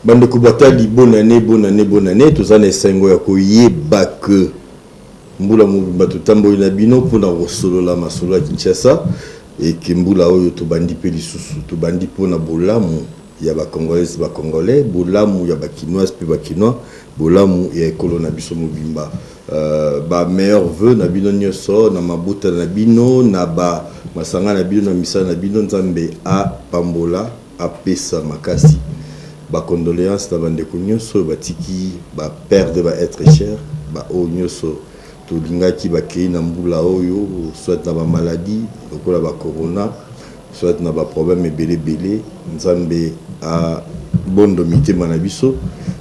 bande kubatali bonne année tous en esengo ya koyeba que mbula mubimba tutambo na bino pour na rosolo la masolo ya Kinshasa et que mbula oyo to bandi pe lisusu to bandi pona bolamu ya ba congolais bolamu ya ba kinois pe ba kinois bolamu ya ekolo na biso mubimba ba meilleur vœu na bino nyoso na mabuta na bino na ba masanga na bino na misa na bino nzambe a pambola a pesa makasi ba condoléances na bande kunyoso batiki ba perdre ba être cher ba o nyoso to lingaki ba kei na mbula oyo soit na ba maladie lokola ba corona soit na ba problème belé nzambe a bondo mitema na biso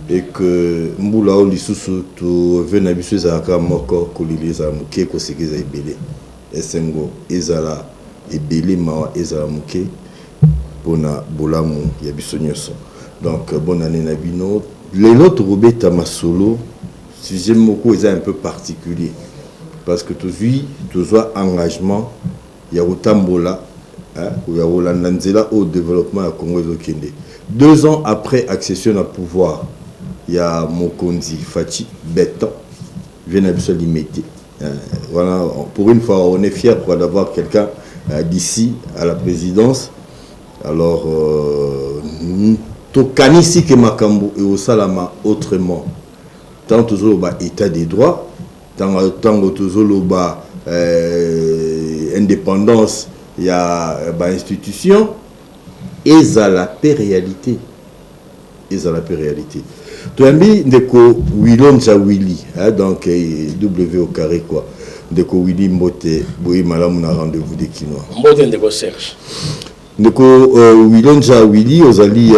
et que mbula o lisusu to vena biso za ka moko kolileza muke ko sekeza ebele esengo ezala ebele mawa ezala muke pona bolamu ya biso nyoso. Donc bonne année na bino. Les autres robeta masolo sujet moko est un peu particulier parce que tous engagement ya utambola ya Rolandanzela au développement à Congo Zokende. 2 ans après accession au pouvoir, il y a Mokonzi Fachi Beton vient à se limiter. Voilà, pour une fois on est fiers d'avoir quelqu'un d'ici à la présidence. Alors tokanisi ke makambo et au salama autrement tant toujours ba état des droits tant toujours ba indépendance il y a ba institution et ça la réalité toambi ndeko Wilonja Willy donc W au carré quoi ndeko Willy Mbote boyi malamu na rendez-vous de Kinois Mbote ndeko Serge Ndeko Wilonja Willy ozali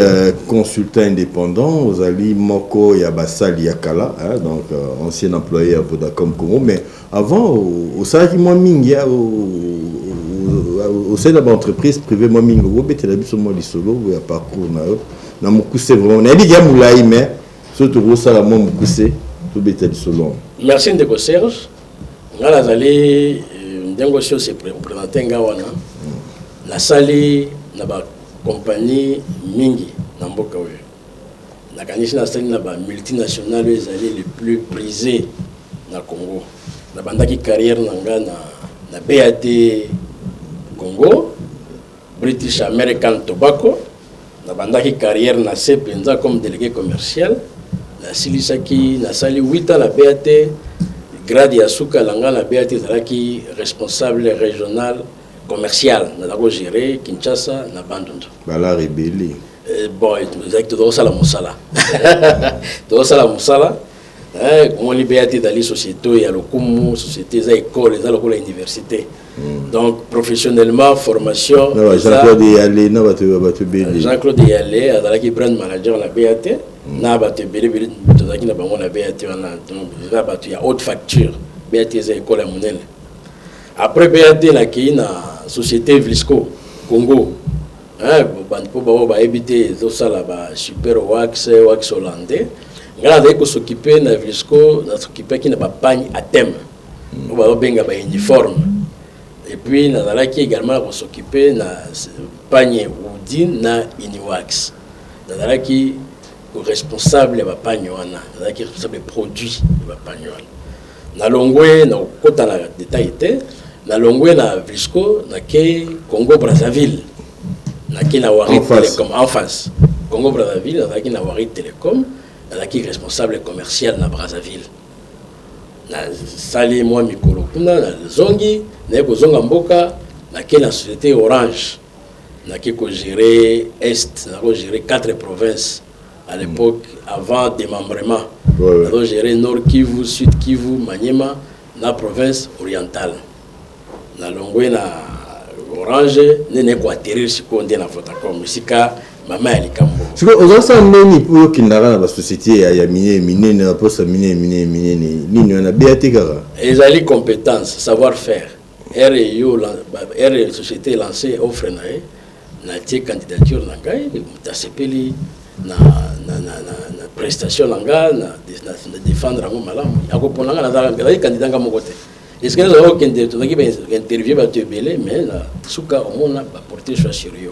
consultant indépendant, ozali moko ya basali ya kala, donc ancien employé à Vodacom Congo, mais avant au salaki moi mingi au sein de l'entreprise privée moi mingi au betela biso mo lisolo ya parcours na mukuse vraiment na biga mulai mais surtout au sala mo mukuse to betela lisolo. Merci ndeko Serge. Ngala zali ndengo sio se présenter ngawana. La sali na ba compagnie mingi na mboka oyo na kanisi na sali na ba multinationales ezali les plus prisés na Congo na bandaki carrière nanga na BAT Congo British American Tobacco na bandaki carrière na CEPENZA comme délégué commercial na silisaki na sali 8 ans la BAT grade ya suka langa la BAT zalaki responsable régional commercial na dako gérer Kinshasa na Bandundu bala rebelle bon exact do sala musala on liberté d'aller société ya lokumu société za école za lokola université donc professionnellement formation Jean-Claude Yalé na batu belle Jean-Claude Yalé azalaki brand manager na BAT na batu belle tozaki na bango na BAT wana donc za batu ya haute facture BAT za école ya monene. Après BAT la qui na société Vlisco Congo pour ba éviter zo sala ba super wax hollandais ngala deko s'occuper na Vlisco na s'occuper qui na ba pagne à thème ba benga ba uniforme et puis na la qui également s'occuper na pagne Woodin na Uniwax na la qui responsable ba pagne wana na qui responsable produit ba pagne wana na longwe na kota na détail na longwe na Vlisco na ke Congo Brazzaville na ke na Wari Telecom en face Congo Brazzaville na ke na Wari Telecom na ki responsable commercial na Brazzaville na sali moi mikolo kuna na zongi na ko zonga mboka na ke na société Orange na ke ko gérer est na ko gérer 4 provinces à l'époque avant démembrement na ko gérer Nord Kivu, Sud Kivu, Maniema na province orientale na longwe na Orange nene ko atterrir siko ndena Vodacom sika mama ya likambo siko ozosa neni pour kindara na ba société ya mine na posa mine nini na BAT kaka ezali compétence savoir faire société lancée offre na tie candidature na ngai mutasepeli na prestation nanga na défendre ngo malamu akopona nga na candidat nga moko te. Est-ce que nous avons interviewé mais la souka on a porté choix sur eux.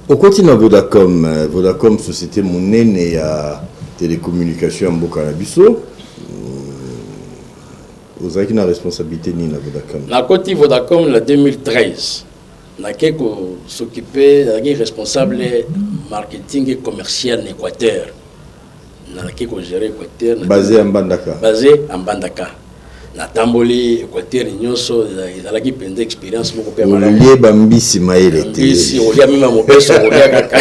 Au quotidien Vodacom, Vodacom société monnaie et à télécommunication en Bokanabiso. Vous avez une responsabilité ni na Vodacom. La côté Vodacom en 2013. Na keko s'occuper na responsable marketing et commercial en Équateur. Na keko gérer Équateur basé en Bandaka. Basé en Bandaka. Na tamboli Équateur nyonso ezalaki pende expérience moko pe mala. Olié bambisi maele te. Bisi olia mema mopeso olia kaka.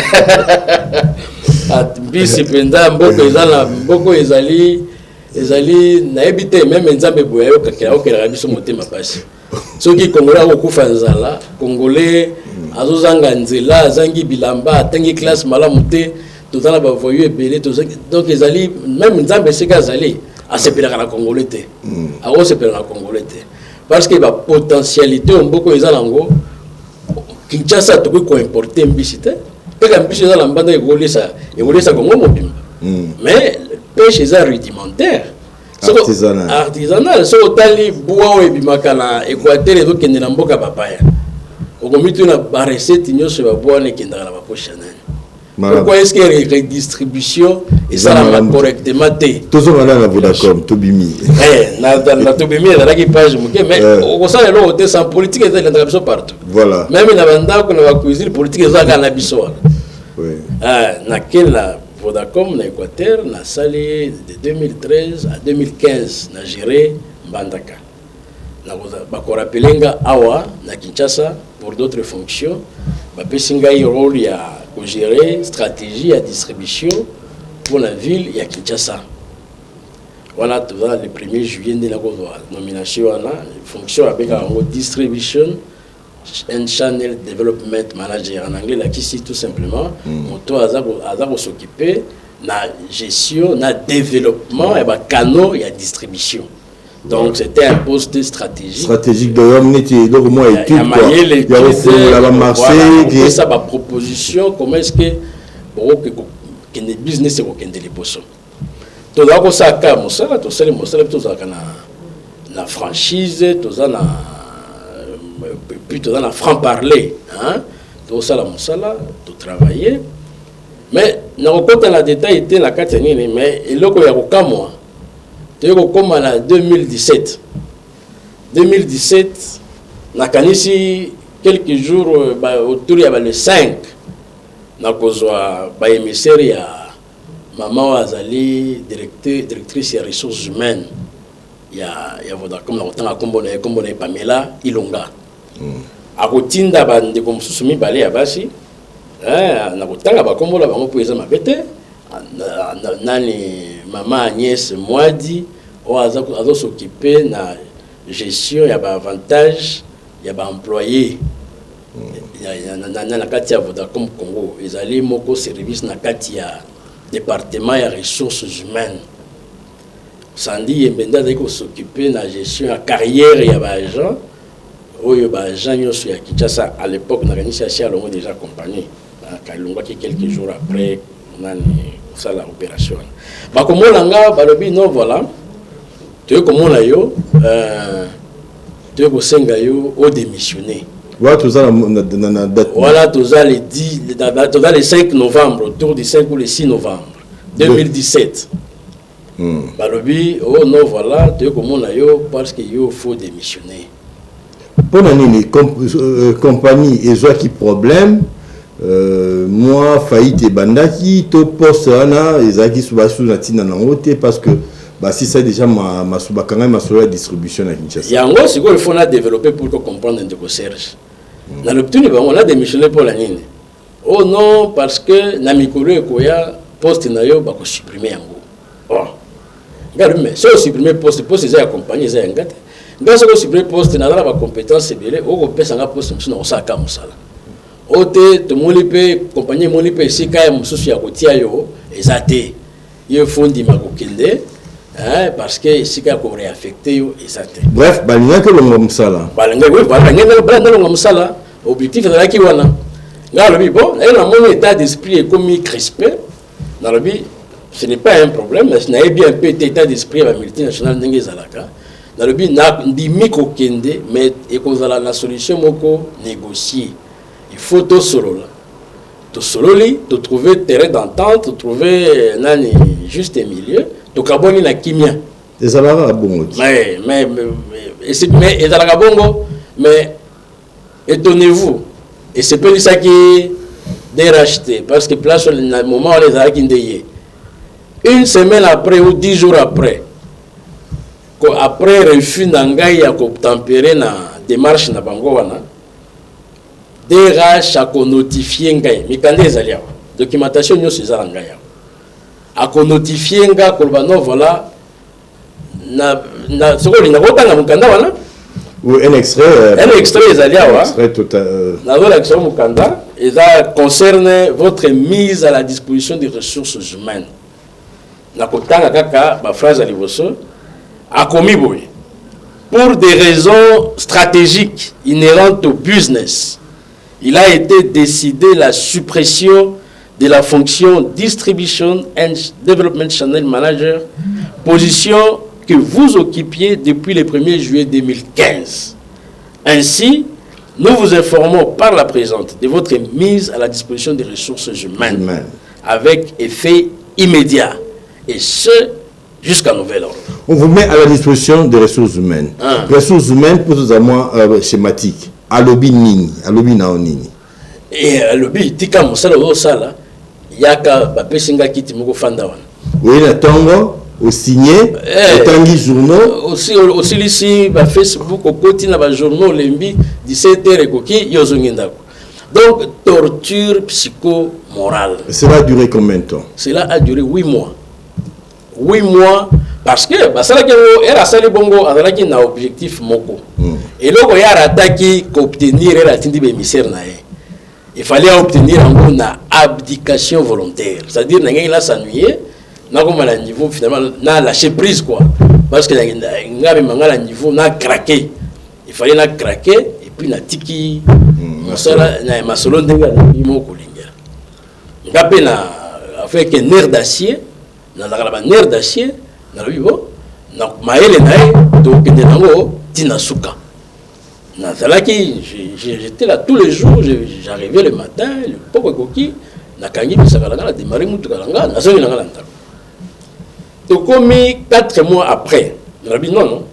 Bisi penda mboko ezali na ebité même nzambe boya yo kakela okela biso motema pasi. Soki Congolais akufa nzala, Congolais azozanga nzela, azangi bilamba, atangi classe malamu te, tozala ba voyou ebele, donc ezali même nzambe seka azali asepelaka na Congolais te. Akosepela na Congolais te. Parce que ba potentialité mboko ezala ngo Kinshasa to ko importer mbisi te. Peka mbisi ezala mbanda egolesa Congo mobimba. Mais pêche est rudimentaire. Artisanal. So otali bois ebimaka na Équateur ezo kende na mboka papaya. Okomitu na ba recette nyonso ba bois ne kenda na ba poche nani. Pourquoi est-ce que redistribution et ça la correctement té? Toujours là na Vodacom Tobimi. Na Tobimi là qui page muke mais au ça le hôtel sans politique et de la partout. Voilà. Même na banda ko na cuisine politique ça na biso. Oui. Na quelle Vodacom na Équateur na sali de 2013 à 2015 na géré Mbandaka. Na ko rappelenga awa na Kinshasa pour d'autres fonctions. Ba pesinga rôle ya ko gérer stratégie à distribution pour la ville ya Kinshasa. Voilà tout ça le 1er juillet de la nomination na fonction avec la distribution and channel development manager en anglais là qui c'est tout simplement moto azako s'occuper na gestion na développement et ba canaux et distribution. Donc c'était un poste stratégique de l'homme donc moi étude quoi il y a la marché qui ça ba proposition comment est-ce que que le business est kende les poso to la ko saka mosala to sele mosala to zaka na franchise to za na plutôt dans la franc-parler, hein, tout ça, tout travailler. Mais, dans le détail, était la Katyanine, mais il y a moi. Tu as comme en 2017. 2017, na kanisi quelques jours autour il y le 5 na kozwa ba émissaire ya maman Azali directrice des ressources humaines ya Vodacom na otanga kombo na Pamela Ilonga. Akotinda bande comme susumi balé ya basi na kotanga ba kombo la bango poeza mabete nani maman Agnès Mwadi o azo s'occuper na gestion ya ba avantage ya ba employé na kati ya Vodacom Congo ezali moko service na kati ya département ya ressources humaines Sandi Yembenda deko s'occuper na gestion ya carrière ya ba agent oyo ba agent nyonso ya Kinshasa à l'époque na kanisa sia longo déjà compagnie kalongwa ki quelques jours après nani ça la opération ba komona nga balobi non voilà tu komona yo tu ko senga yo au démissionner voilà tout ça na date voilà tout ça le 10 dans le 5 novembre autour du 5 ou le 6 novembre 2017 balobi oh non voilà tu komona yo parce que yo faut démissionner pour nani compagnie et qui problème moi faillite bandaki to poste ana ezaki subasu na tina na ngote parce que bah si ça déjà ma subakanga ma sur la distribution à Kinshasa yango siko il faut na développer pour comprendre ndeko Serge na l'obtenu ba on a démissionné pour la nini oh non parce que na mikolo ekoya poste na yo ba ko supprimer yango oh regarde mais so supprimer poste za accompagner za ngate ndaso ko supprimer poste na ba compétence belé o ko pesa nga poste msuna osaka musala ote to molipe compagnie molipe sika ya mususu ya kotia yo ezate yo fondi makokende parce que sika ko réaffecter yo ezate bref balinga ke longo musala balinga oui balinga longo musala objectif de la ki wana ngalo bi bon et na mon état d'esprit est comme crispé dans le bi ce n'est pas un problème mais n'a bien un peu état d'esprit la multinationale ndenge zalaka dans le bi na ndimi kokende mais ekozala la solution moko négocier il faut tout solo là to sololi, to trouver terrain d'entente, to trouver nani juste milieu, to kaboni na kimia. Les alara bongo. Mais ezalaka bongo, mais étonnez-vous, et c'est pas ça qui déracheté, parce que place au moment où les arcs indéyés. Une semaine après ou 10 jours après, après refus n'angai ya ko tempérer na démarche na bango wana, DRH a notifié ngai, mikande ezali awa, documentation nyonso ezala ngai awa. A notifié nga kolba no voilà na soko linga kotanga mukanda wana. Ou un extrait. Un extrait ezali awa. Extrait total. Na zo l'action mukanda, et ça concerne votre mise à la disposition des ressources humaines. Na kotanga kaka ba phrase à liboso a commis boy. Pour des raisons stratégiques inhérentes au business, il a été décidé la suppression de la fonction Distribution and Development Channel Manager, position que vous occupiez depuis le 1er juillet 2015. Ainsi, nous vous informons par la présente de votre mise à la disposition des ressources humaines avec effet immédiat, et ce, jusqu'à nouvel ordre. On vous met à la disposition des ressources humaines. Ressources humaines, pour nous avoir schématique. Alobi nini, alobi naonini. Et alobi, tika mosala o sala, yaka bapesinga kiti moko fanda wana. Oui, na tongo, au signé, au tangi journaux. Aussi ici, ba Facebook, au côté na ba journaux lembi, 17h et koki, yozongindako. Donc, torture psycho-morale. Cela a duré combien de temps? Cela a duré 8 mois. 8 mois, parce que basala ke era sali bongo azalaki na objectif moko. Et là il y a attaqué qu'obtenir la tindi bémissaire na ye. Il fallait obtenir une abdication volontaire, c'est-à-dire qu'il a s'ennuyer, n'a comme à niveau finalement n'a lâché prise quoi, parce que n'a pas niveau n'a craqué. Il fallait n'a craquer et puis n'a tiki masala n'a masolo ndenga mo kolinga. Ngapé na avec un nerf d'acier. Dans la nerf d'acier, dans le vivant, dans maëlle nae, donc nango tinasuka. J'étais là tous les jours, j'arrivais le matin, le poko koki, na kangi bisakalanga, na démarrer mutu kalanga, na zongi nanga lantalo. Donc comme 4 mois après, on a dit non.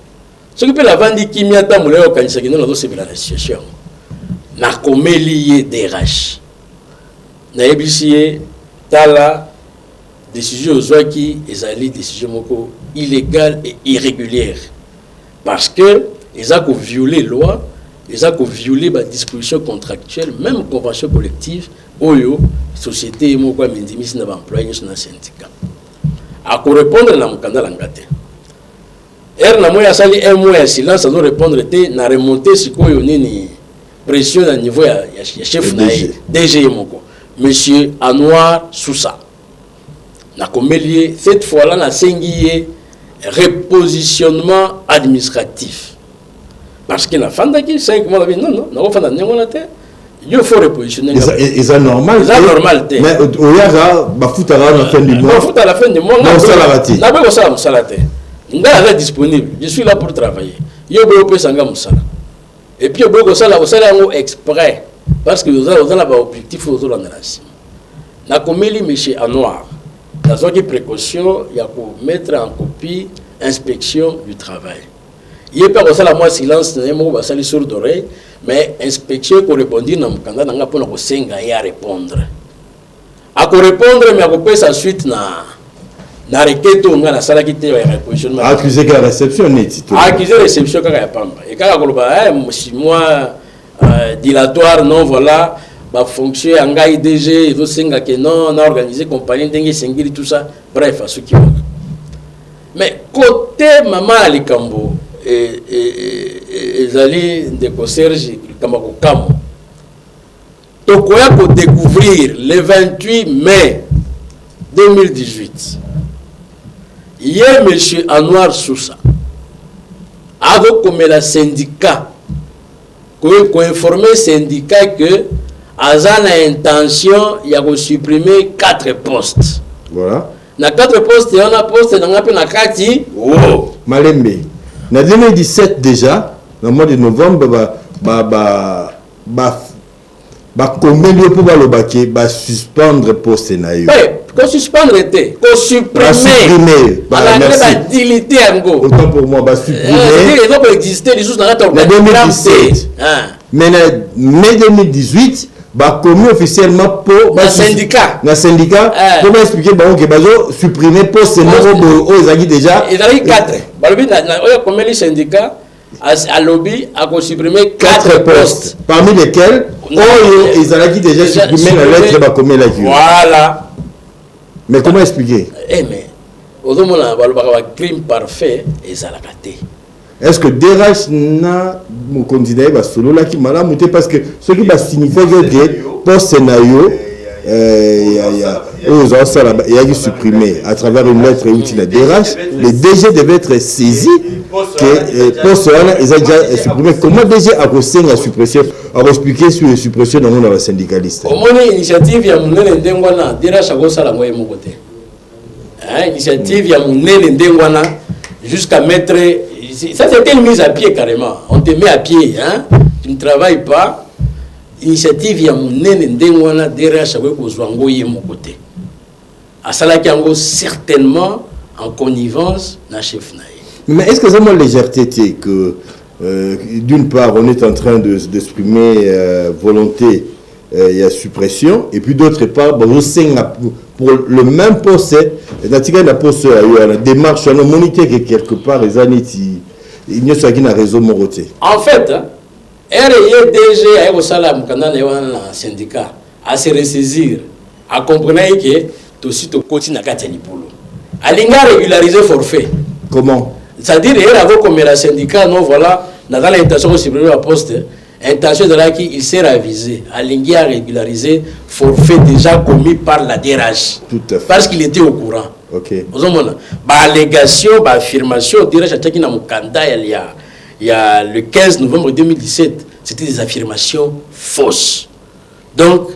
Ce qui peut la vendre qui m'y attend, moulé au kanisaki non dans cette situation. Na komeli DRH. Na ebisié tala décision qui est une décision illégale et irrégulière. Parce que ils ont violé la loi, ils ont violé les dispositions contractuelles, même convention collective, oyo, société, moko, mindimis, n'a employé, n'a syndicat. À quoi répondre, n'a mukanda langate. N'a moya sali un mois de silence, ça doit répondre, n'a remonté si quoi ni pression à niveau ya chef naïe, DG moko, Monsieur Anouar Sousa. Cette fois-là, on a un repositionnement administratif. Parce que la fin de 5 mois, non, il faut repositionner. C'est normal. C'est normal. Mais au Yara, il à la fin du mois. Il à la fin du mois. Il est disponible. Je suis là pour travailler. Il y a beaucoup de et puis, il y a beaucoup de exprès. Parce que nous avons un objectif aux autres. Nous avons mis M. Anouar. Dans une précaution, il y a pour mettre en copie inspection du travail. Il n'y a pas que moi silence, il y a des sourds d'oreille, mais inspection qui répondit dans le candidat, il y a à répondre. À répondre, mais à couper sa suite, na requête, on a la salle qui était repositionnement. Accusé que la réception n'est pas. Accusé de réception, quand il y a pas. Et quand il y a 6 mois dilatoire, non, voilà. Bah fonction anga IDG il veut singa que non on a organisé compagnie dengue singiri tout ça bref à ce qui va mais côté maman Alikambo et zali de concierge kamako kam to koya ko découvrir le 28 mai 2018 hier monsieur Anouar Sousa a comme la syndicat ko informer syndicat que Azan a intention de supprimer 4 postes. Voilà. Na 4 postes, il y a un poste dans la Kati. Oh. Malembe. En 2017 déjà, dans le mois de novembre, Bah combien de pour le baquet bah suspendre poste na yo. Oui, qu'on suspendre était, qu'on supprimer. Bah merci. Autant pour moi bah supprimer. Les autres existaient, les autres n'ont pas en 2017. Mais mai 2018 bah commis officiellement pour un syndicat. Un syndicat pour expliquer bah OK bah supprimer poste na aux ezaki déjà. Ils avaient 4. Bah le but combien les syndicats à lobby a supprimé 4 postes. Parmi lesquels, ils ont déjà supprimé la lettre de combien la Voilà. Mais comment expliquer? Mais, au moment où crime parfait, ils ont raté. Est-ce que DRH n'a pas continué à solo là qui m'a monté parce que ce qui va signifier que post scénario il y a supprimé à travers une lettre utile à DRH, les DG devaient être saisis que poste ils ont déjà supprimé. Comment DG a reçu la suppression? A expliqué sur la suppression dans le syndicaliste. Au moins l'initiative il y a mon ndengwana DRH a gossé la moitié mon côté. Initiative il y a mon ndengwana jusqu'à mettre ça c'était une mise à pied carrément. On te met à pied, hein? Tu ne travailles pas. Initiative ya munene ndengwana DRH avec kozwango ye mon côté. Asala kiango certainement en connivence na chef naï. Mais est-ce que c'est mon légèreté que d'une part on est en train d'exprimer volonté il y a suppression et puis d'autre part bon pour le même poste la poste la démarche on a monité que quelque part les années il n'y a pas qui n'a raison moroté. En fait RIDG a eu salaire mukanda na syndicat à se ressaisir à comprendre que tout site continue à gagner boulot à l'inga régulariser forfait. Comment? C'est-à-dire il avait comme la syndicat non voilà dans l'intention de supprimer la poste intention de là qu'il s'est ravisé à l'inga régulariser forfait déjà commis par la DRH. Tout à fait. Parce qu'il était au courant. OK. Vous avez bah allégation bah affirmation DRH a checké dans mukanda il y a le 15 novembre 2017, c'était des affirmations fausses. Donc,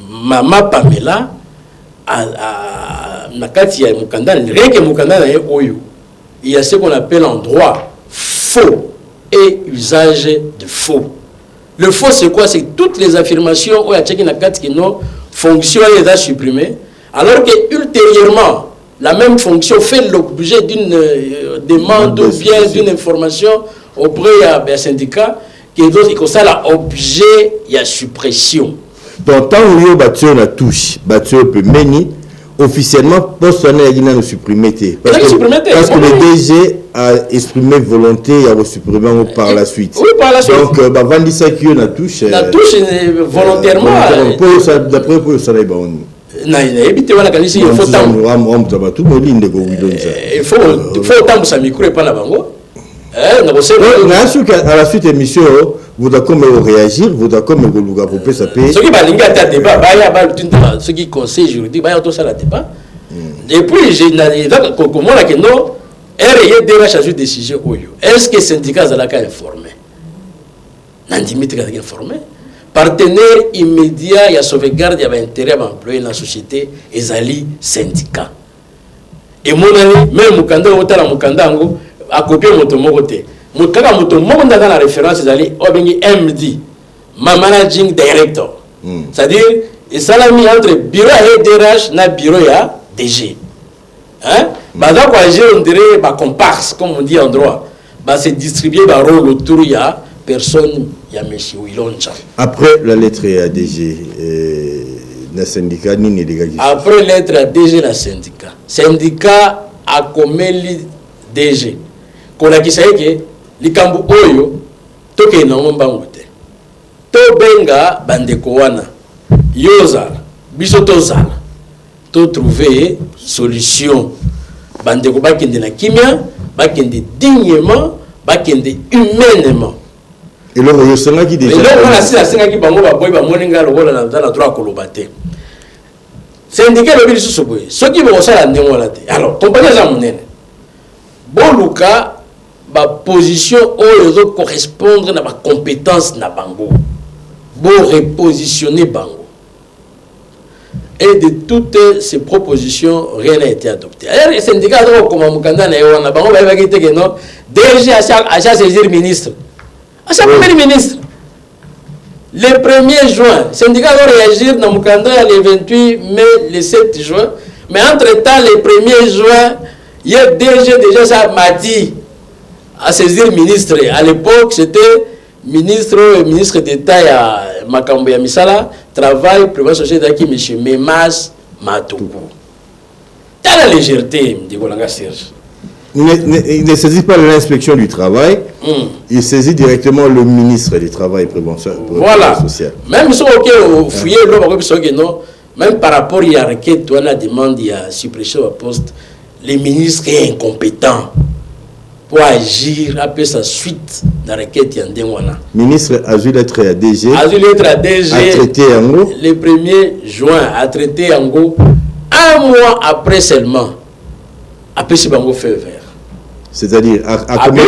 Maman Pamela, rien que Mukanda, il y a ce qu'on appelle en droit faux et usage de faux. Le faux, c'est quoi? C'est toutes les affirmations où il y a qui n'ont fonction et est supprimée, alors que ultérieurement, la même fonction fait l'objet d'une demande ou bien d'une information auprès d'un syndicat qui est d'autres qui ça l'objet il y a suppression. Donc tant où il y a la touche battu peut mener officiellement poste on a supprimé parce que le DG a exprimé volonté à supprimer par la suite. Oui, par la suite. Donc bah vendre ça qui la touche volontairement d'après pour ça là bon il faut autant ça micro et pas la bango. À la suite émission vous d'accord réagir vous d'accord mais vous gagner ça paye ce qui va linga ta débat ce qui conseil juridique ba tout ça la débat et puis j'ai comment là que non RIE DRH a eu décision est-ce que syndicat za la ka informé nandimite ka informé partenaire immédiat ya sauvegarde ya intérêt employé dans la société ezali syndicat et mon ami même mukanda otala mukanda ngo a copier moto moko te mukaka moto moko ndaka na référence ezali obengi MD managing director c'est-à-dire esalami entre bureau ya DRH na bureau ya DG hein baza ko agir on dirait ba comparse comme on dit en droit ba se distribuer ba rôle autour ya personne ya monsieur Wilonja. Après la lettre à DG na syndicat ni les après lettre à DG na syndicat a commis DG kola kisaike likambu oyo toke na mbangu te to benga bandeko wana yoza biso tozala to trouver solution bandeko bakende na kimia bakende dignement bakende humainement et là yo senga ki déjà et là on a senga ki bango ba boy ba moninga lokola na droit koloba te syndicat le biso soboye soki bo sala ndemo la te alors compagnie za munene boluka ba position oyo correspondre na ba compétence na bango bo repositionner bango et de toutes ces propositions rien n'a été adopté. Alors les syndicats comme mukanda na yona bango ba ba kite que non DG à saisir ministre à chaque premier ministre Le 1er juin, le syndicat doit réagir dans mon calendrier le 28 mai, le 7 juin. Mais entre-temps, le 1er juin, il y a déjà ça m'a dit à saisir le ministre. À l'époque, c'était ministre d'État à Makambo ya Misala, travail, prévention société qui M. Memas Matoukou. Dans la légèreté, me dit Bolanga Serge. Il ne saisit pas l'inspection du travail, il saisit directement le ministre du Travail et Prévention sociale. Même si on fouille, même par rapport à la requête, on a demandé à suppression au poste, le ministre est incompétent pour agir après sa suite dans la requête. Le ministre a dû l'être à DG, a traité Yango le 1er juin, a traité Yango 1 mois après seulement, après ce bango fait vert. C'est-à-dire, à combien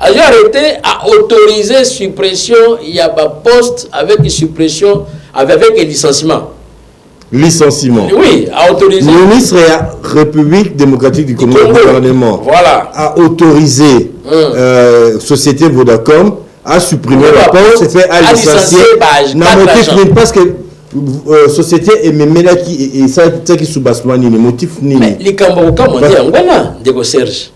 arrêté à autoriser suppression, il y a un poste avec suppression, avec licenciement. Licenciement. Oui, à autoriser. Le ministre de la République démocratique du Congo, gouvernement, voilà, a autorisé Société Vodacom à supprimer le poste, fait à licencier. Parce que société et même là qui et ça qui sous bassement ni motif ni mais les Camboka m'ont dit ngwana de Serge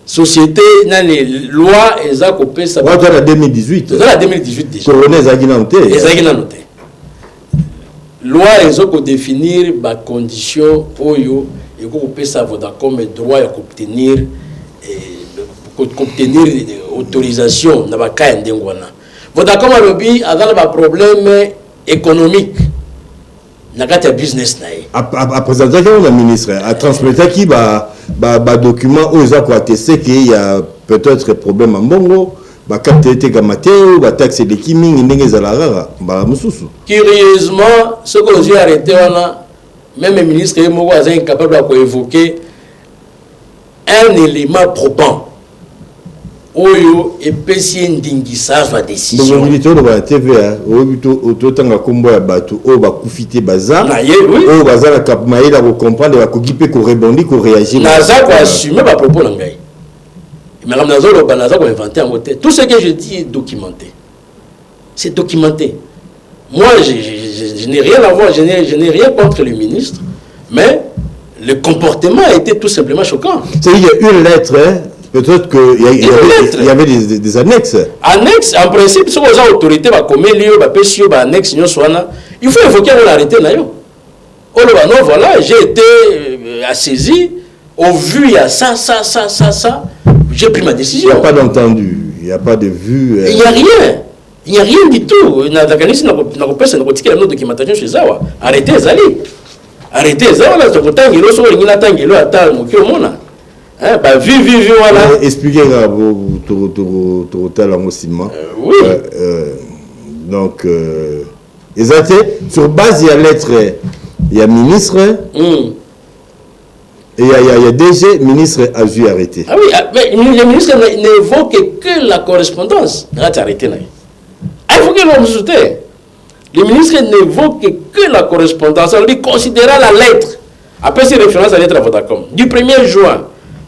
société dans les lois et a coupé ça dans la 2018 dans la 2018 déjà colonel Zagina noté loi ils ont définir ba condition oyo et couper ça Vodacom mais droit à obtenir autorisation na ba ka ndengwana Vodacom a lobby a dans ba problème économique na kati business na ye a présenté le ministre a transmettre qui document où ils ont attesté qu'il y a peut-être problème en bongo ba capté gamateo ba taxe de kiming ndenge za la rara ba mususu curieusement ce que j'ai arrêté wana même le ministre moko est incapable de évoquer un élément probant oyo epesi ndingisa za décision donc militaire de la TVA au tanga kombo ya bato o ba kufite baza o baza la cap maïla ko comprendre ba ko gipe ko rebondir ko réagir naza ko assumer ba propos ngai mais comme nazo lo banaza ko inventer en côté tout ce que je dis est documenté, c'est documenté. Moi je n'ai rien à voir, je n'ai rien contre le ministre, mais le comportement a été tout simplement choquant. C'est il y a une lettre peut-être qu'il y avait des annexes. Annexes, en principe, si les autorités vont commettre les annexes, il faut évoquer l'arrêté. Non, voilà, j'ai été saisi, au vu, il y a ça, j'ai pris ma décision. Il n'y a pas d'entendu, il n'y a pas de vue. Il n'y a rien. Il n'y a rien du tout. Il n'y a pas de documentation chez Zawa. Arrêtez, Zali. Arrêtez, Zawa, là, c'est pourtant, il y a vu, voilà. Expliquez tout talent aussi. Oui. Donc, sur base de la lettre, il y a ministre, et il y a DG, ministre a dû arrêter. Ah oui, mais le ministre n'évoque que la correspondance. Il a arrêté. Il faut que l'on soutienne. Le ministre n'évoque que la correspondance. On lui considérera la lettre, après ces références à la lettre à Vodacom, du 1er juin.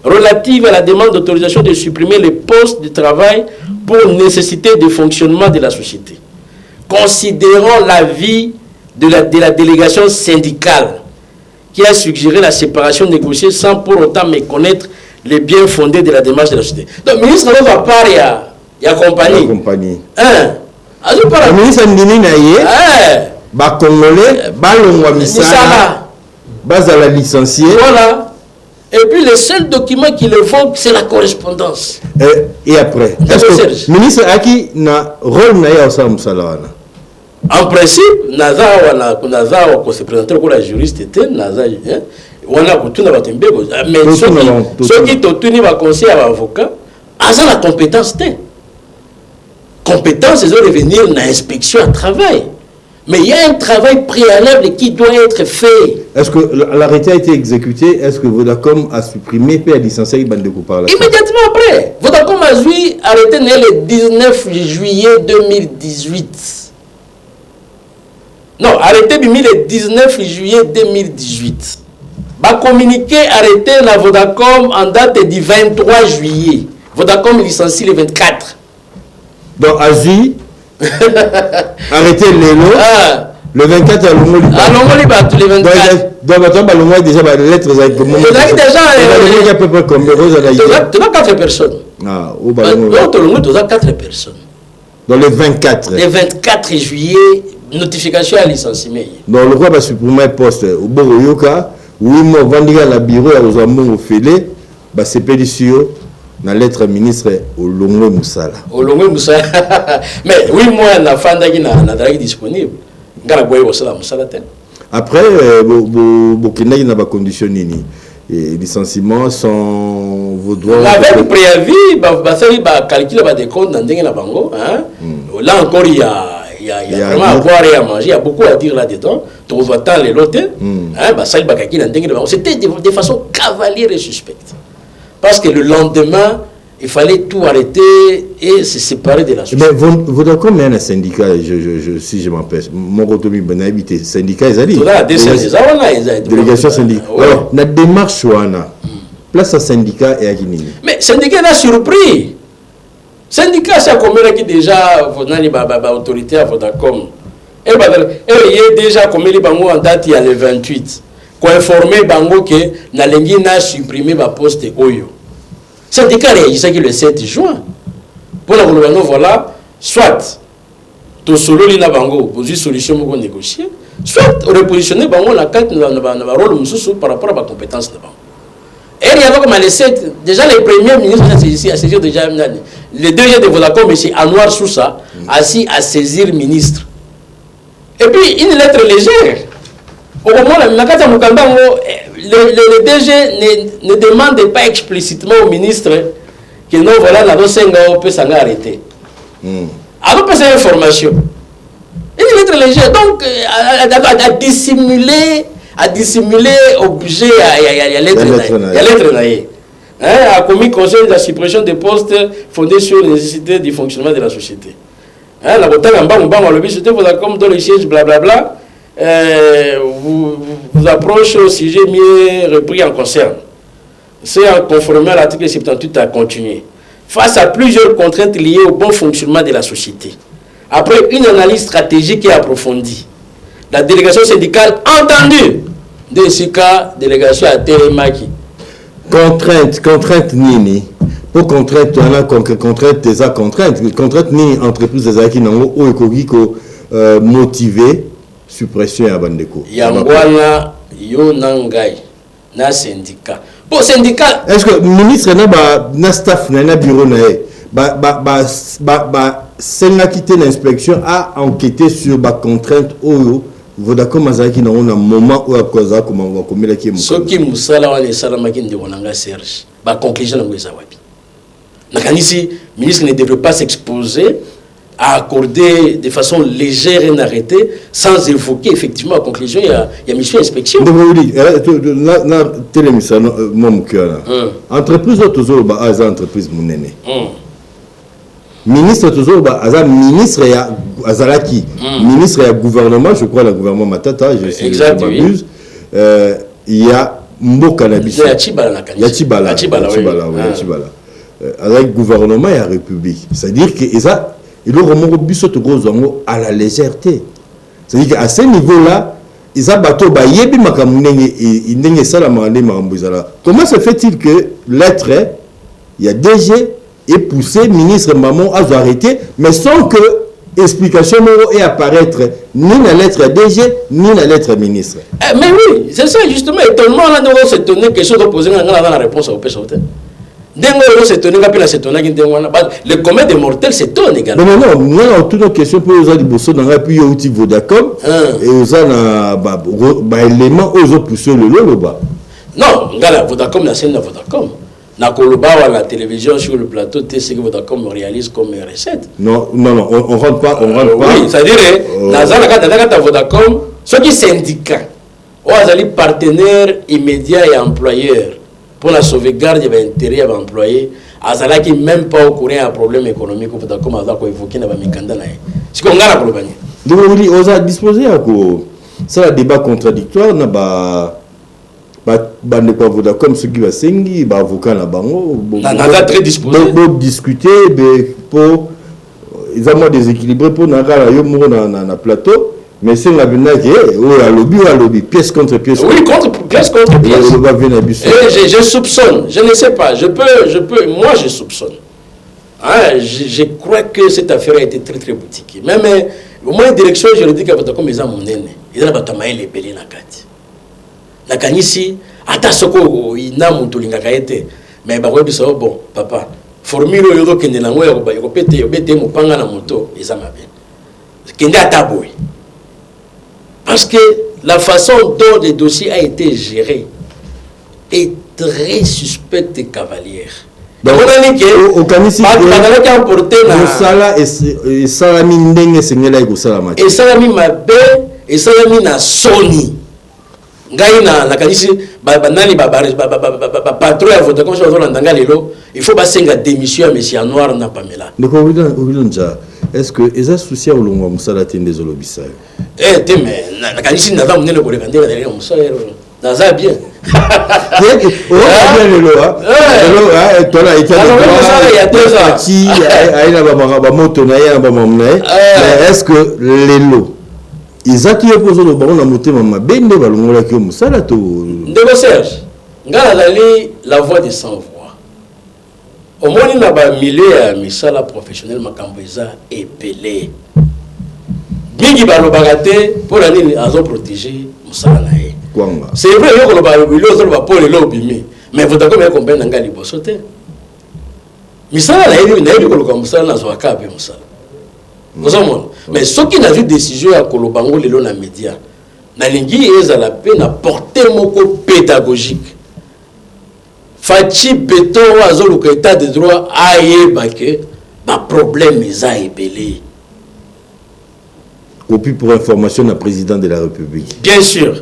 Relative à la demande d'autorisation de supprimer les postes de travail pour nécessité de fonctionnement de la société. Considérant l'avis de la délégation syndicale qui a suggéré la séparation négociée sans pour autant méconnaître les biens fondés de la démarche de la société. Donc, le ministre ne va pas y a compagnie. Le ministre Ndini Naye, Congolais, Balongwa Misala, Bazala licencié. Voilà. Et puis le seul document qu'il évoque, c'est la correspondance. Et après, est-ce que le ministre Aki n'a rôle naïa au Sam Salawana? En principe, Naza ko se présenter comme la juriste était Naza, on a tout na batembego. Mais ceux qui totuni va conseiller à l'avocat, asa la compétence té. Compétence, c'est de revenir dans l'inspection à travail. Mais il y a un travail préalable qui doit être fait. Est-ce que l'arrêté a été exécuté? Est-ce que Vodacom a supprimé et a licencié Ibandeko par la suite? Immédiatement après. Vodacom a arrêté le 19 juillet 2018. Non, arrêté le 19 juillet 2018. Va communiquer arrêté la Vodacom en date du 23 juillet. Vodacom licencie le 24. Donc, Asie, arrêtez l'élo. Le 24 à Longoli. À Longoli, tous les 24. Donc, Longoli, déjà, les lettres. Il y a à peu près combien? Tu as 4 personnes. Ah, au Longoli, tu as 4 personnes. Dans les 24. Le 24 juillet, notification à licenciement. Donc, le roi va supprimer poste. Au Boroyoka, oui, moi, vendiga la bureau à Ozamon au Félé, c'est pédicieux. La lettre ministre au Longwe Moussala. Au Longwe Moussala. Mais oui, moi, la fin d'année n'est disponible. Après, il n'a pas conditionné. Licenciement sans vos droits. Avec le préavis, il va calculer des comptes dans le bango. Là encore, il y a vraiment à boire et à manger. Il y a beaucoup à dire là-dedans. Tu vois, tant les lots. C'était de façon cavalière et suspecte. Parce que le lendemain, il fallait tout arrêter et se séparer de la société. Mais vous avez combien de syndicats, si je m'empêche, mon retour est syndicat, ils allaient. Délégation syndicale. Alors, la démarche, place à syndicat et à Guinée. Mais syndicat n'a surpris. Syndicat, c'est comme il déjà autorité à Vodacom. Et il est déjà comme il est en date, il y a le 28. Pour informer Bango que Nalengi n'a supprimé ma poste Oyo. Le syndicat réagissait le 7 juin. Pour la gouvernement, voilà, soit tu solo li na Bango, pour une solution pour négocier, soit repositionner Bango la carte dans le rôle par rapport à la compétence de Bango. Et il y avait comme les 7, déjà les premiers ministres à saisir déjà, le DG de Vodacom, M. Anouar Sousa, assis à saisir ministre. Et puis une lettre légère. Au moment où le DG ne demande pas explicitement au ministre que non, voilà, la dosenga peut s'en arrêter. Alors, c'est une information. Une lettre légère. Donc, à dissimuler objet, il y a lettre naïe. A commis conseil de la suppression des postes fondés sur les nécessités du fonctionnement de la société. La bataille en bas, le but, c'était comme dans le siège, blablabla. Vous approche au sujet mieux repris en concerne. C'est en conformité à l'article 78 à continuer. Face à plusieurs contraintes liées au bon fonctionnement de la société, après une analyse stratégique et approfondie, la délégation syndicale entendue de ce cas, délégation à Télémaki. Contrainte nini. Pour contrainte, on a contrainte des contraintes. Contrainte ni entreprise des qui n'ont pas motivé. Suppression à Bandeko. Yangwana Yonangai na syndicat. Pour syndicat. Est-ce que le ministre na staff na bureau na senga quitter l'inspection a enquêté sur ba contrainte oyo Vodacom azaki na un moment où akoza comme on va comme la qui est soki musala wa les salama qui ndi wonanga Serge. Ba conclusion na ngweza wapi. Nakanisi ministre ne devrait pas s'exposer à accorder de façon légère et arrêtée sans évoquer effectivement la conclusion. Il y a mission inspection. Donc, vous dites, la télémission, entreprise toujours, entreprise mounene. Ministre toujours, ministre et Azalaki, ministre et gouvernement, je crois, le gouvernement Matata, je m'abuse. Il y a Mboka Nabis. Il y a Chibala. Avec gouvernement et la République. C'est-à-dire que il a à la légèreté. C'est-à-dire qu'à ce niveau-là, comment se fait-il que l'être, il y a DG et poussé, ministre Maman a arrêté, mais sans que explication et apparaître ni la lettre DG, ni la lettre ministre. Mais oui, c'est ça justement. Étonnement, là, nous s'étonner que chose reposée dans la réponse au péché. Le commun des mortels s'étonne également. Non, toutes nos questions pour les gens dans puis il Vodacom et aux éléments aux autres poussés le lot. Non, Vodacom, la scène de Vodacom. À la télévision sur le plateau, c'est ce que Vodacom réalise comme recette. Non, on rentre pas. Oui, c'est-à-dire, dans Vodacom, ceux qui syndicats, les partenaires immédiats et employeurs, pour la sauvegarde de l'intérêt de l'employé, Azala qui même pas au courant d'un problème économique, comme Azala qui évoqué dans le Mikanda. C'est qu'on a le problème. Donc, on a disposé à quoi ça, un débat contradictoire, comme ceux qui vont s'engager, avocat là-bas, on a très disposé. Pour discuter, pour ils ont déséquilibré pour na plateau. Mais c'est la binaki, lobby, pièce contre pièce. Oui, pièce contre pièce. Et je soupçonne, je ne sais pas, moi je soupçonne. Hein, je crois que cette affaire a été très très boutiquée. Mais au moins direction juridique a comme ils ont mon nez. Ils ont batamaï les belés na kati. Na kanisi, ata soko ina mutulinga kaete. Mais bah ouais ça bon papa. Formule yoro kende na ngoya ko bete mopanga na moto, ils ont mabé. Kende ataboy. Parce que la façon dont le dossier a été géré est très suspecte et cavalière. Donc, au Kanisi, et Salami Ndenge Sengela et Salama. Et Salami Mabe, et Salami na Sony. Ngaïna, la Kanisi, Banani, patron à votre conscience, il faut passer une démission à M. Noir n'a pas mis là. Donc, est-ce que les associés au long Moussala des Olobissa? Eh, mais la Kanisi n'a pas mené le Bolécandé à Moussala. Naza bien. Est-ce que les lots ils ont posé le baron à monter ma bende balongola qui Moussala to Ndeko Serge ngala la voix de sans voix au moins il n'a pas milieu à misala professionnel makamboza épelé mingi balobagate pour l'année azo protéger Moussala. C'est vrai que va pour le lobby, mais vous avez compris que vous avez sauté. Mais ça, mais ce qui n'a vu décision à Kolobango, les lois médias, Nalingi est à la peine à porter mon coup pédagogique. Fachi Beto, Azolo, état de droit, aïe, baké, ma problème est à ébélé. Copie pour information du président de la République. Bien sûr.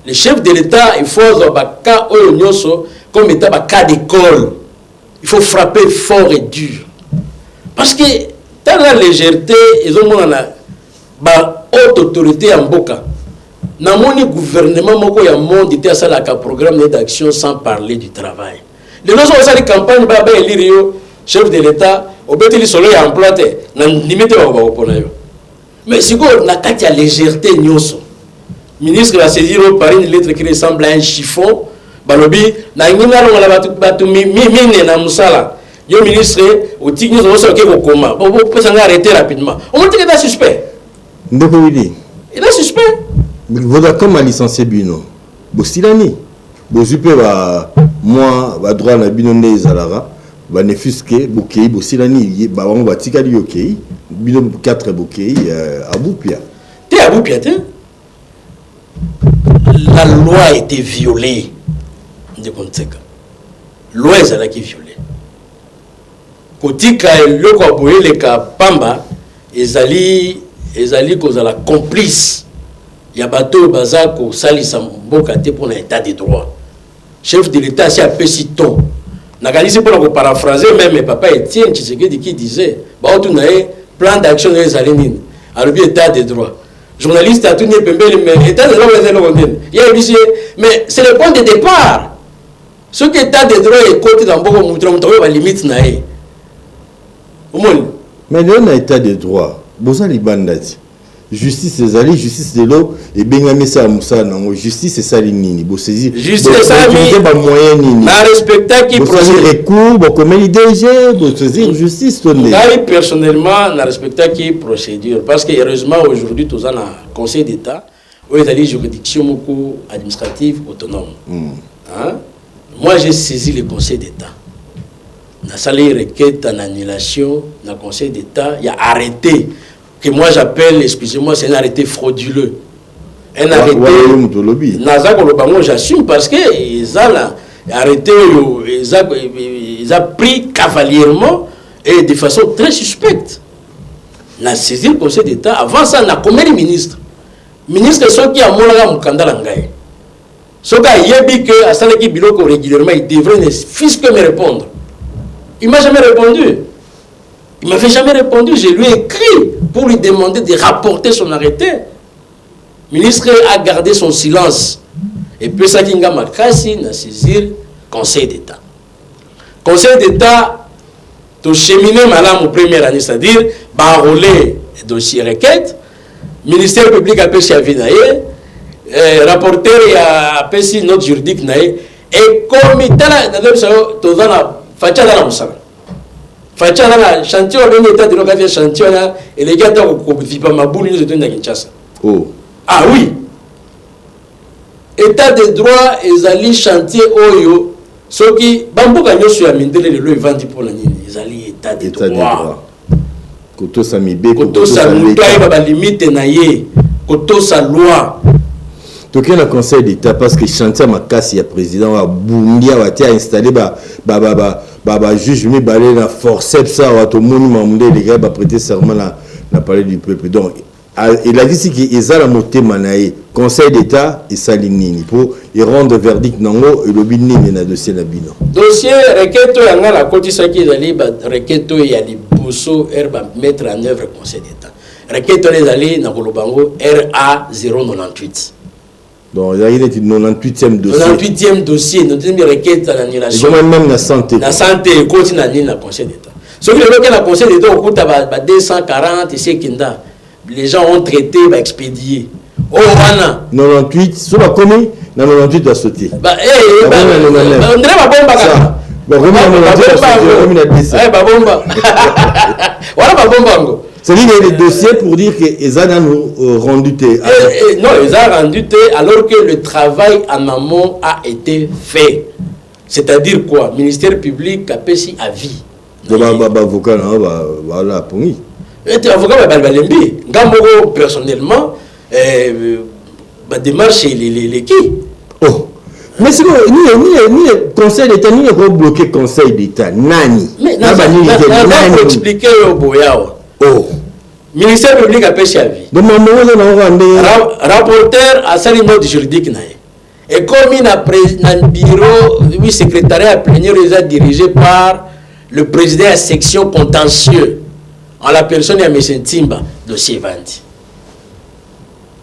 Le chef de l'État, il faut comme état un cas d'école. Il faut frapper fort et dur. Parce que dans la légèreté, ils ont une haute autorité en Boka. Dans mon gouvernement, il y a un monde qui a un programme d'action sans parler du travail. Les gens ont fait des campagnes, chef de l'État, au bétil soleil implanté, limité mais si vous avez une légèreté, le ministre va saisir par une lettre qui ressemble à un chiffon. Balobi, na ngina longa la batu mine na musala. Yo ministre, au tigni zo so ke ko koma. Bon peut s'en arrêter rapidement. On dit qu'il est suspect. Ndeko Willy. Il est suspect. Vous avez comme licencié Bino. Bostilani. Bozupe va moi va droit na Bino ne zalara. Va nefusque bokei Bostilani ba on va tikali okei. Bino 4 bokei Aboupia. T'es Aboupia t'es? La loi a été violée. La loi est violée. Kotika le kwaboye le Pamba, ezali kozala complice. Ya bateau bazako salisa mboka te pour l'état de droit. Chef de l'État si a ton. Nakalisi pour la paraphraser même papa Étienne Tshisekedi qui disait ba otunae plan d'action des alénines. Alors bien état de droit. Journaliste a tout mais c'est le point de départ. Ce qui est état de droit est côté dans beaucoup de limite. Mais il y a un état de droit. Justice c'est ali, justice de l'eau et bien ça justice c'est ça nini. Justice c'est ça nini. Na respecter qui procède. Recours, comme l'IDG, saisir justice. Personnellement, na respecter qui procédure parce que heureusement aujourd'hui tous en Conseil d'État où il y a des juridictions administratives autonomes. Hein? Moi j'ai saisi le Conseil d'État. Na salé requête en annulation, na Conseil d'État, il y a arrêté que moi j'appelle, excusez-moi, c'est un arrêté frauduleux. Un arrêté. J'assume parce que ils ont arrêté, ils ont pris cavalièrement et de façon très suspecte. On a saisi le Conseil d'État. Avant ça, on a combien de ministres? Ministre, ceux qui ont mon Mukanda Langaye. Ceux qui ont dit que à Salaki Biloko régulièrement, il devrait ne fût-ce que me répondre. Il ne m'a jamais répondu. Il ne m'avait jamais répondu. Je lui ai écrit pour lui demander de rapporter son arrêté. Le ministre a gardé son silence. Et puis ça, il a saisi le Conseil d'État. Le Conseil d'État to cheminer malam au première année, c'est-à-dire enrôler dossier requête, ministère public a pêché à Vinaye, rapporteur a pêché notre juridique naïe, et comité d'ailleurs tout dans facha dans la musala. Facha dans la chantier on est état de l'occasion chantier là et les gars ont vipa mabouli nous étions dans Kinshasa. Oh. Ah oui. État de droit et ali chantier oyo ceux qui bamboka nyoso ya mindele le vandi pour la nini ils ali état de droit. Koto samibe koto sa mutai ba limite na ye koto sa loi. Donc il y a un conseil d'État parce que chantier makasi ya président wa bundia wa tia installé ba juge mi balé na forceps ça wa to moni mamundé les gars ba prêter serment na parler du peuple. Donc il a dit si qu'il a la moté manaé conseil d'État et salinini pour y rendre verdict nango et lobi nini na dossier na bino. Dossier requête yanga la kotisa ki zali ba requête ya liboso herba mettre en œuvre conseil d'État. Requête les ali na kolobango RA 098. Donc il y a une 98e dossier. 98e dossier, nous avons requête à l'annulation. Et même la santé. La santé, et continue à la Conseil d'État. Ce qui est le Conseil d'État, au cours de 240, et les gens ont traité, expédié. Oh, voilà. 98, sur la commune, dans 98 doit sauter. On dirait ma bombe. Voilà ma bombe. C'est-à-dire qu'il y a des dossiers pour dire qu'ils ont rendu non, ils ont rendu alors que le travail en amont a été fait. C'est-à-dire quoi? Ministère public a payé à vie. Avocat, voilà, pour lui. Avocat, personnellement, démarche les qui? Oh. Mais c'est quoi? Ni le conseil d'État, ni le bloqué conseil d'État. Nani. Mais pour expliquer au Boyao. Oh. Ministère public a pêché à vie. Rapporteur a sali mode juridique. Et comme il a un bureau, oui, secrétariat plénière dirigé par le président de la section contentieux, en la personne de M. Timba, dossier Vandi.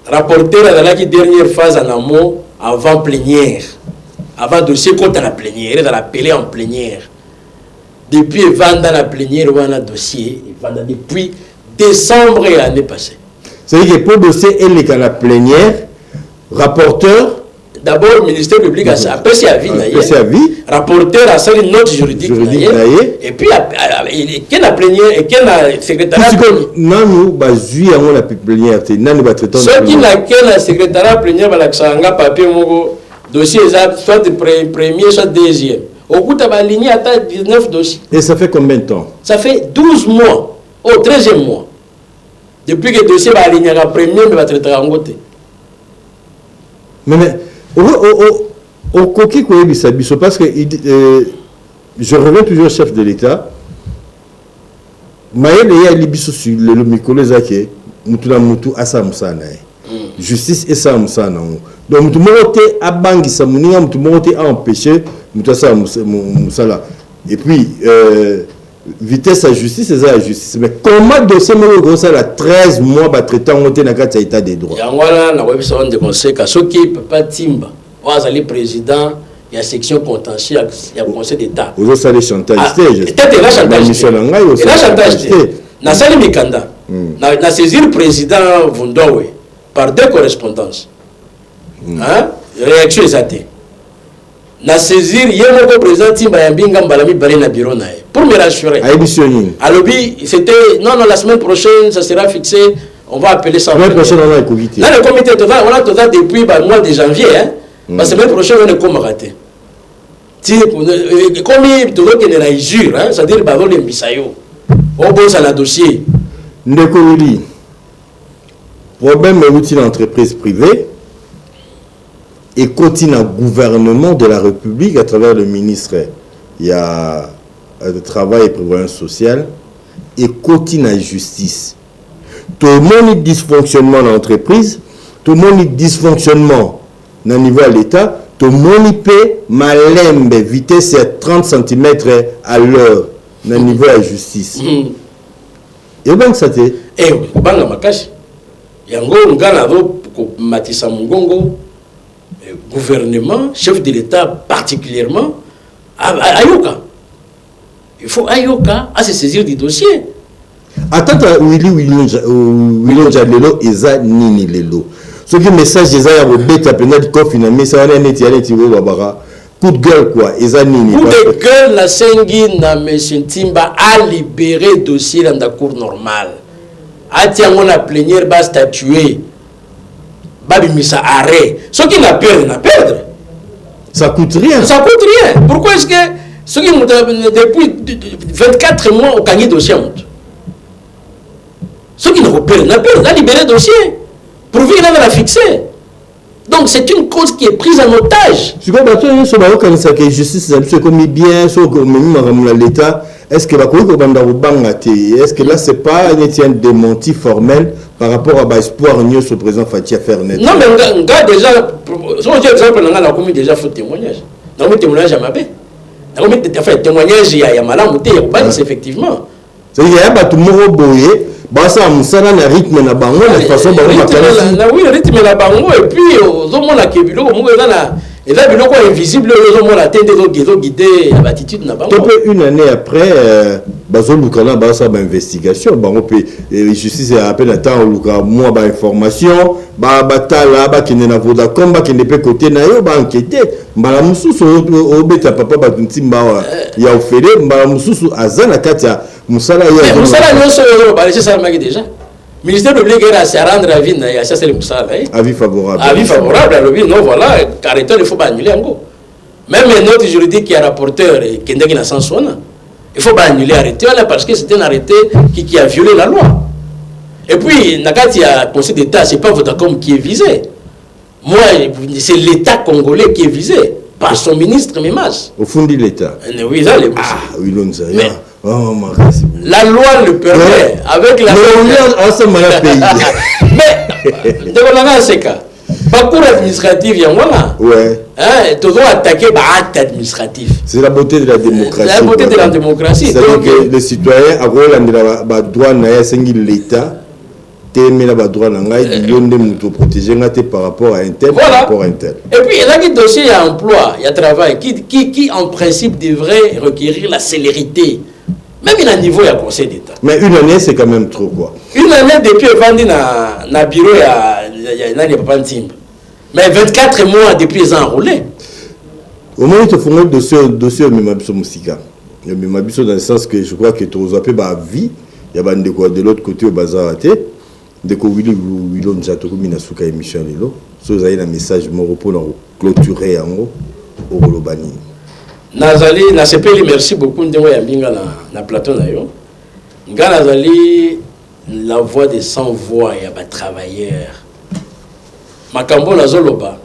Rapporteur a la dernière phase en amont avant plénière. Avant dossier contre la plénière, il a appelé en plénière. Depuis Vanda dans la plénière, on a un dossier, depuis décembre et l'année passée. C'est-à-dire que pour le dossier, il est à la plénière, rapporteur. D'abord, le ministère public a passé à vie, rapporteur a sali note juridique, et puis il a plénière et quel a secrétariat. Nous, basé à la plénière, nous va traiter. Ce qui n'a qu'un secrétariat plénière, va papier, dossier, soit de premier, soit deuxième. Au bout de la ligne, il y a 19 dossiers. Et ça fait combien de temps? Ça fait 12 mois, au 13e mois. Depuis que le dossier va aligner la première, il va traiter en côté. Mais, au coquille, parce que je reviens toujours chef de l'État. Maël et Alibiso sur le micro, Mutu Asa Moussana. Justice et ça Moussana. Donc, tout le monde a bangi sa mounia, tout le monde a empêché Moutassa Moussala. Et puis, vitesse à justice, c'est ça la justice. Mais comment dossier me ça la 13 mois va traiter en côté dans l'état des droits? Voilà, la website de conseil, ce qui peut pas timba. On a le président, il y a section contentieuse, il y a conseil d'État. Vous avez le chantage. Peut-être la chantage. La chantage. Na sali mikanda. Na saisir le président Vundowe par deux correspondances. Hein? Réaction exacte. Na saisir le président Timba Yambinga Mbalami Balé na bureau nae pour me rassurer. À lobby, c'était non la semaine prochaine ça sera fixé, on va appeler ça. La semaine prochaine on va comité. Là le comité on a total depuis le mois de janvier hein. La semaine prochaine on est comme raté. Comme il doit que la jure hein, c'est-à-dire bavon les bisayo. On bosse à la dossier. Ndekoli. Problème est outil d'entreprise privée. Et continue au gouvernement de la République à travers le ministre. Il y a le travail et prévoyance sociale et continue la justice. Tout le monde est dysfonctionnement dans l'entreprise, tout le monde est dysfonctionnement dans le niveau de l'État, tout le monde peut malembe vitesse à 30 cm à l'heure dans le niveau de la justice. Et bien ça t'est. Eh, banga makashi. Yango ngana do matisa mungongo. Gouvernement, chef de l'État particulièrement, Ayoka. il faut ayoka à se saisir du dossier. Attends, William Jalelo, Eza Nini Lelo. Ce qui message Eza ya beta pena di confiner mais ça va neti ya neti babara. Coup de gueule quoi, Eza Nini. Coup de gueule la sengi na monsieur Timba a libéré le dossier dans la cour normale. A tiango na plénière ba statuer. Ba bimisa arrêt. Ce qui n'a perdre. Ça coûte rien. Ça coûte rien. Pourquoi est-ce que ceux qui depuis 24 mois au gagné dossier ceux qui n'ont pas n'a libéré le dossier. Prouver qu'il a fixé. Donc c'est une cause qui est prise en otage. Je crois que la justice est comme bien, l'État. Est-ce que est-ce que là c'est pas un démenti formel par rapport à l'espoir nié sur le président Fatia Fernet? Non mais gars déjà, si on dit exemple, on a commis déjà faux témoignage. On a témoignage à Mabé. On a fait témoignage il y a Malam, effectivement. C'est-à-dire qu'il y a tout le monde boyé. Basa musala na rythme na bango de façon bango makanisi na oui rythme na bango et puis ozomona ke biloko moko eza biloko invisible ozomona tende zo guider l'attitude na bango. Une année après bazolukana basa ba investigation bango pe justice a appelé à temps luka moi ba information ba batala ba kende na Vodacom ba kende pe côté na yo ba enquêter mbala mususu obeta papa ba ntimba ya ofele mbala mususu azana kati ya Moussala c'est ça déjà. Le ministère public est à se rendre à vie, ça c'est le Moussala. Avis favorable. Avis favorable, non voilà, arrêtons, il faut pas annuler encore. Même un autre juridique qui est rapporteur, qui est dans sens il faut pas annuler, arrêter parce que c'est un arrêté qui a violé la loi. Et puis, quand il y a un conseil d'État, c'est pas Vodacom qui est visé. Moi, c'est l'État congolais qui est visé par son ministre Mimas. Au fond de l'État. Oui, ça les oui, la loi le permet avec la mais dans ce cas parcours administratif il y a voilà ouais tu dois attaquer acte administratif. C'est la beauté de la démocratie. La beauté de la démocratie. C'est-à-dire que les citoyens a droit à l'État mais la droit à protéger par rapport à un tel. Voilà. Et puis il y a un dossier, il y a emploi, il y a travail qui en principe devrait requérir la célérité. Même il y a un niveau, il y a conseil d'État. Mais une année, c'est quand même trop quoi. Une année depuis vendu dans le bureau, il y a pas de timbre. Mais 24 mois depuis, ils ont enroulé. Au moment où tu fais le dossier, Mimabiso Moussika. Mimabiso dans le sens que je crois que tu as appelé vie. Il y a de l'autre côté au bazar. De ko Wilon Jatoko Minasuka émission lelo. So vous avez un message mon repos dans clôturer en haut au Rolobani. Nazali na sepeli merci beaucoup ndengo ya mbinga na plateau na yo. Nga nazali la voix des sans voix ya ba travailleurs. Makambo na zoloba.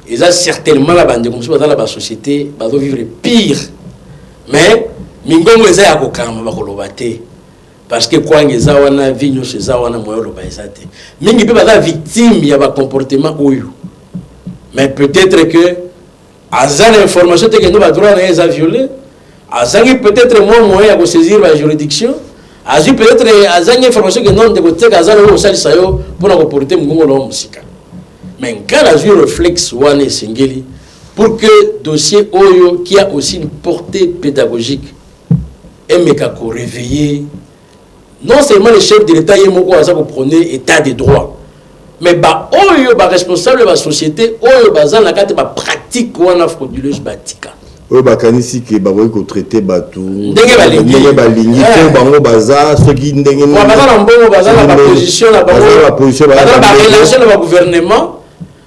Ils ont certainement la bande comme ça dans la société ba vivre pire. Mais mingongo eza ya kokamba ba kolobate. Parce que quand ils ont une vie, ils ont une moyen de faire. Mais ils peuvent être victimes de comportement. Mais peut-être que, à l'information que nous avons droit à violer, peut-être moins moyen de saisir la juridiction, peut-être à l'information que nous avons pour reporter le musique. Mais quand il y a un réflexe pour que le dossier Oyo, qui a aussi une portée pédagogique, et réveiller. Non seulement le chef de l'État est pour prendre l'état des droits, mais bah responsable de la société, dans la carte pratique frauduleuse batika. Bakanisi qui ba ko traiter batou. Ndenge balingi bango baza ceux qui ndenge ni. Baza mbongo baza la position la relation avec le gouvernement,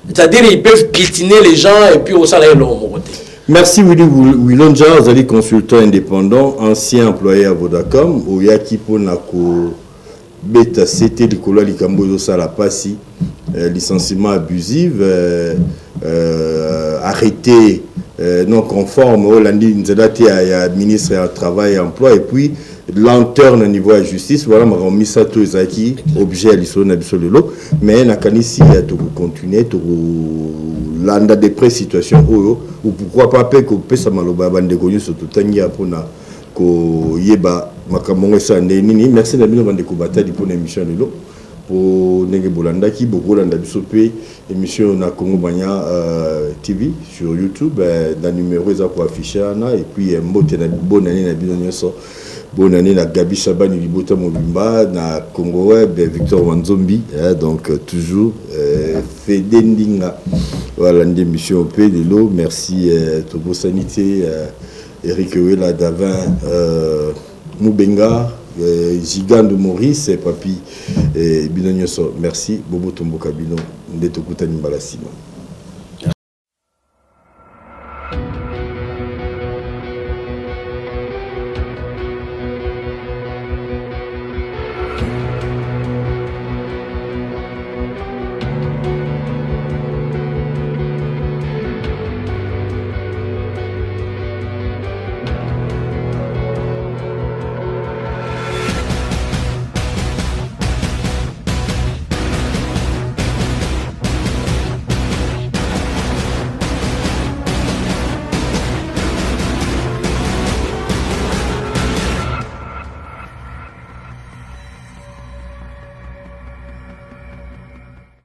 c'est-à-dire ils peuvent piétiner les gens et puis au salaire leur côté. Merci Wilon Jar, vous êtes consultant indépendant, ancien employé à Vodacom, au Yaki Ponako Beta CT Likola Likambo Sala Passi, licenciement abusif, arrêté non conforme au lundi Nzadati à ministre du Travail et Emploi, et puis lenteur au niveau de la justice. Voilà, je mis ça tous les acquis, objet à l'issue de l'eau, mais na kanisi à tout continuer, tout landa des pré-situations ou pourquoi pas que pesa maloba bande connu surtout tangia pona ko yeba makamongo sa nini. Merci na bino bande ko batali pour l'émission de l'eau. pour Nege Bolandaki, Bokolanda Bisopé, émission na Congo Mania TV sur YouTube, dans numéro pour afficher, et puis bonne année na Binonyoso, bonne année na Gabi Chabani Libota Mobimba, na Congo Web, Victor Wanzombi, donc toujours Fedendinga, voilà l'émission au P de l'eau, merci Tobo Sanité, Eric Wela Davin, Moubenga, Gigande Maurice, Papi, Binonyoso, merci, Bobo Tomboka Bino, Ndetokutani Mbalasima.